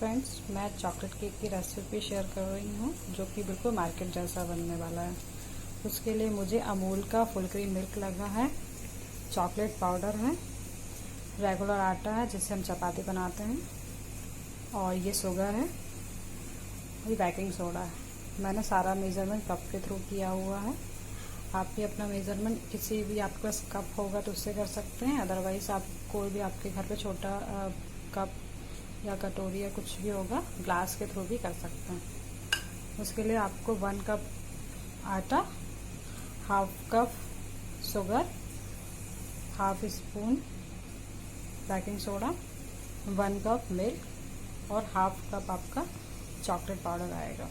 Friends, मैं chocolate cake की recipe share कर रही हूँ जो कि बिल्कुल मार्केट जैसा बनने वाला है। उसके लिए मुझे अमूल का फुल क्रीम मिल्क लगा है, चॉकलेट पाउडर है, रेगुलर आटा है जिससे हम चपाती बनाते हैं, और ये शुगर है, ये बेकिंग सोडा है। मैंने सारा मेज़रमेंट कप के थ्रू किया हुआ है। आप भी अपना मेज़रमेंट किसी भी आपके पास कप होगा तो उससे कर सकते हैं, अदरवाइज़ आप कोई भी आपके घर पे छोटा कप या कटोरी या कुछ भी होगा ग्लास के थ्रू भी कर सकते हैं। उसके लिए आपको 1 कप आटा, half cup sugar, half spoon baking soda, 1 cup milk और हाफ कप आपका चॉकलेट पाउडर आएगा।